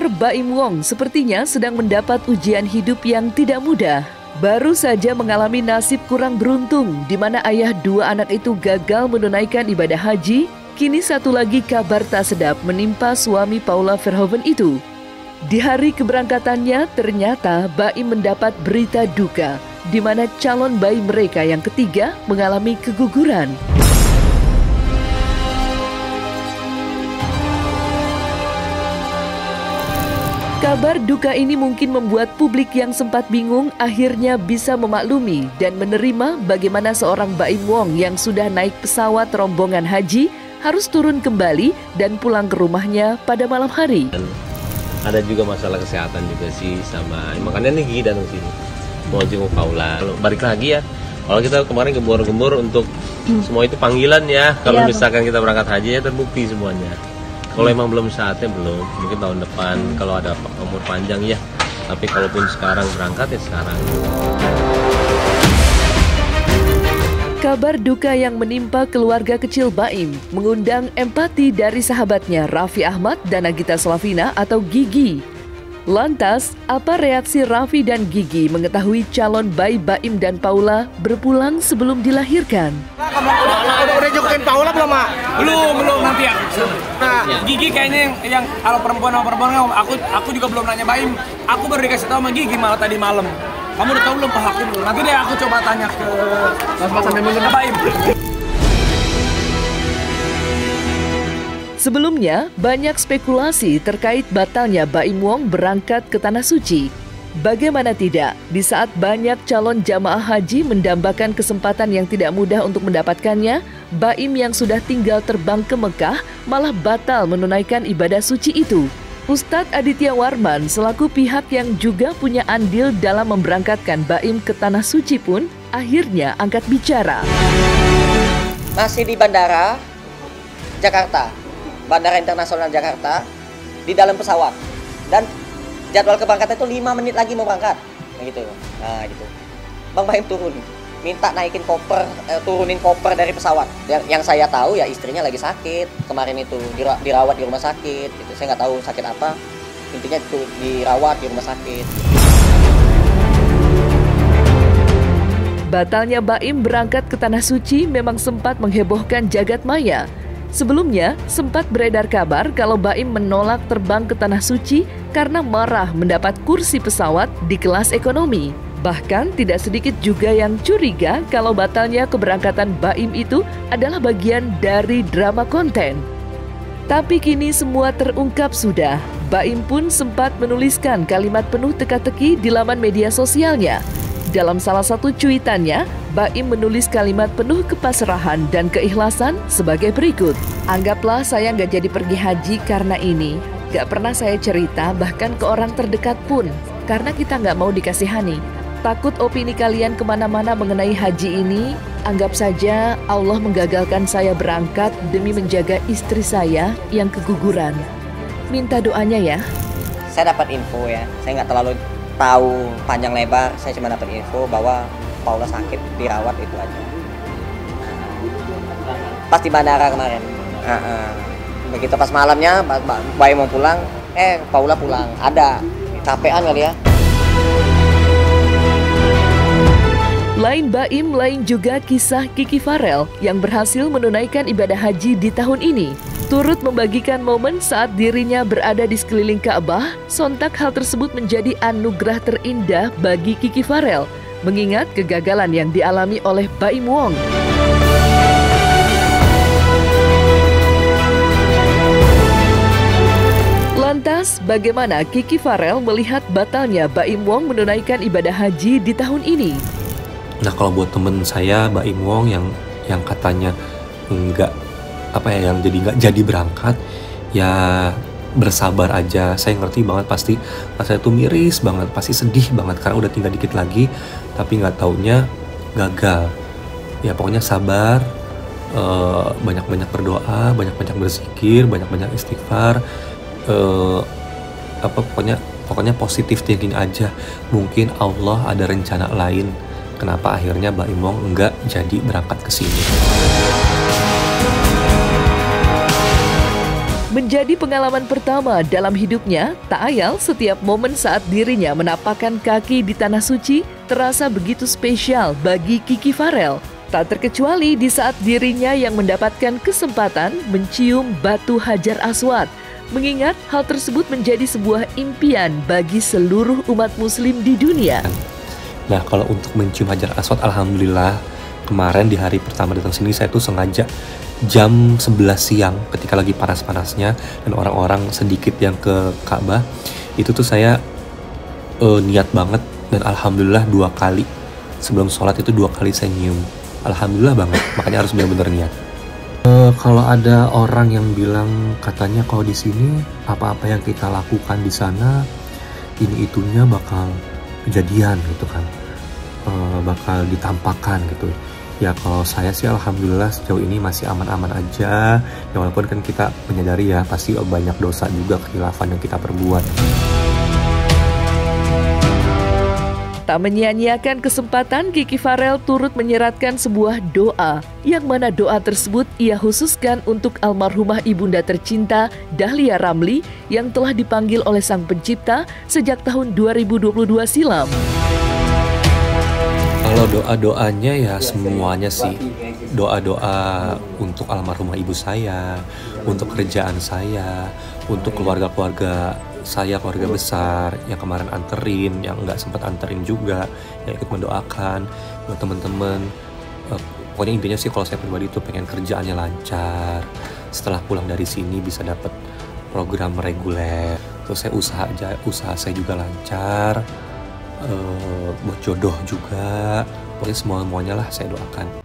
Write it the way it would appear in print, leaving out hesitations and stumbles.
Kabar Baim Wong sepertinya sedang mendapat ujian hidup yang tidak mudah. Baru saja mengalami nasib kurang beruntung di mana ayah dua anak itu gagal menunaikan ibadah haji. Kini satu lagi kabar tak sedap menimpa suami Paula Verhoeven itu. Di hari keberangkatannya ternyata Baim mendapat berita duka di mana calon bayi mereka yang ketiga mengalami keguguran. Kabar duka ini mungkin membuat publik yang sempat bingung akhirnya bisa memaklumi dan menerima bagaimana seorang Baim Wong yang sudah naik pesawat rombongan haji harus turun kembali dan pulang ke rumahnya pada malam hari. Dan ada juga masalah kesehatan juga sih sama, makanya nih Gigi datang sini mau jenguk Paula. Kalau balik lagi ya, kalau kita kemarin gembor-gembor untuk semua itu panggilan ya. Kalau misalkan kita berangkat haji ya terbukti semuanya. Kalau emang belum saatnya belum, mungkin tahun depan kalau ada umur panjang ya. Tapi kalaupun sekarang berangkat ya sekarang. Kabar duka yang menimpa keluarga kecil Baim mengundang empati dari sahabatnya Raffi Ahmad dan Nagita Slavina atau Gigi. Lantas, apa reaksi Raffi dan Gigi mengetahui calon bayi Baim dan Paula berpulang sebelum dilahirkan? Udah nyokokin Paula belum, Mak? Belum nanti ya. Nah, Gigi kayaknya yang kalau perempuan sama perempuan aku juga belum nanya Baim. Aku baru dikasih tahu sama Gigi malah tadi malam. Kamu udah tahu belum Pak Hakim? Nanti deh aku coba tanya ke Mas sampai Baim. Sebelumnya, banyak spekulasi terkait batalnya Baim Wong berangkat ke Tanah Suci. Bagaimana tidak, di saat banyak calon jamaah haji mendambakan kesempatan yang tidak mudah untuk mendapatkannya, Baim yang sudah tinggal terbang ke Mekah malah batal menunaikan ibadah suci itu. Ustadz Aditya Warman selaku pihak yang juga punya andil dalam memberangkatkan Baim ke Tanah Suci pun akhirnya angkat bicara. Masih di Bandara Jakarta. Bandara Internasional Jakarta di dalam pesawat dan jadwal keberangkatan itu 5 menit lagi mau berangkat gitu. Nah gitu Bang Baim turun minta naikin koper, turunin koper dari pesawat. Yang saya tahu ya istrinya lagi sakit kemarin itu dirawat di rumah sakit gitu. Saya nggak tahu sakit apa, intinya itu dirawat di rumah sakit. Batalnya Baim berangkat ke Tanah Suci memang sempat menghebohkan jagat maya. Sebelumnya, sempat beredar kabar kalau Baim menolak terbang ke Tanah Suci karena marah mendapat kursi pesawat di kelas ekonomi. Bahkan tidak sedikit juga yang curiga kalau batalnya keberangkatan Baim itu adalah bagian dari drama konten. Tapi kini semua terungkap sudah. Baim pun sempat menuliskan kalimat penuh teka-teki di laman media sosialnya. Dalam salah satu cuitannya, Baim menulis kalimat penuh kepasrahan dan keikhlasan sebagai berikut. Anggaplah saya nggak jadi pergi haji karena ini. Nggak pernah saya cerita bahkan ke orang terdekat pun, karena kita nggak mau dikasihani. Takut opini kalian kemana-mana mengenai haji ini, anggap saja Allah menggagalkan saya berangkat demi menjaga istri saya yang keguguran. Minta doanya ya. Saya dapat info ya, saya nggak terlalu tahu panjang lebar, saya cuma dapat info bahwa Paula sakit dirawat itu aja. Pas di bandara kemarin, begitu pas malamnya Baim mau pulang, Paula pulang, ada capean kali ya. Lain Baim, lain juga kisah Kiki Farel yang berhasil menunaikan ibadah haji di tahun ini. Turut membagikan momen saat dirinya berada di sekeliling Ka'bah, sontak hal tersebut menjadi anugerah terindah bagi Kiki Farel, mengingat kegagalan yang dialami oleh Baim Wong. Lantas, bagaimana Kiki Farel melihat batalnya Baim Wong menunaikan ibadah haji di tahun ini? Nah, kalau buat temen saya Baim Wong yang katanya yang nggak jadi berangkat, ya bersabar aja. Saya ngerti banget pasti rasanya tuh miris banget, pasti sedih banget karena udah tinggal dikit lagi, tapi nggak taunya gagal. Ya pokoknya sabar, banyak-banyak berdoa, banyak-banyak berzikir, banyak-banyak istighfar. Pokoknya positif thinking aja. Mungkin Allah ada rencana lain. Kenapa akhirnya Baim Wong nggak jadi berangkat ke sini? Menjadi pengalaman pertama dalam hidupnya, tak ayal setiap momen saat dirinya menapakkan kaki di Tanah Suci terasa begitu spesial bagi Kiki Farel. Tak terkecuali di saat dirinya yang mendapatkan kesempatan mencium batu Hajar Aswad, mengingat hal tersebut menjadi sebuah impian bagi seluruh umat muslim di dunia. Nah, kalau untuk mencium Hajar Aswad, alhamdulillah kemarin di hari pertama datang sini saya tuh sengaja jam 11 siang ketika lagi panas-panasnya dan orang-orang sedikit yang ke Ka'bah, itu tuh saya niat banget dan alhamdulillah 2 kali sebelum sholat itu 2 kali saya nyium. Alhamdulillah banget, makanya harus benar-benar niat. Kalau ada orang yang bilang katanya kalau di sini apa-apa yang kita lakukan di sana ini itunya bakal kejadian gitu kan, bakal ditampakkan gitu. Ya kalau saya sih alhamdulillah sejauh ini masih aman-aman aja. Ya walaupun kan kita menyadari ya pasti banyak dosa juga, kekhilafan yang kita perbuat. Tak menyia-nyiakan kesempatan, Kiki Farel turut menyeratkan sebuah doa, yang mana doa tersebut ia khususkan untuk almarhumah ibunda tercinta Dahlia Ramli yang telah dipanggil oleh Sang Pencipta sejak tahun 2022 silam. Kalau doa-doanya ya semuanya sih. Doa-doa untuk almarhumah ibu saya, untuk kerjaan saya, untuk keluarga-keluarga saya, keluarga besar yang kemarin anterin, yang nggak sempat anterin juga, yang ikut mendoakan, buat teman-teman. Pokoknya intinya sih kalau saya pribadi itu pengen kerjaannya lancar. Setelah pulang dari sini bisa dapat program reguler. Terus saya usaha saya juga lancar. Buat jodoh juga, pokoknya semuanya lah saya doakan.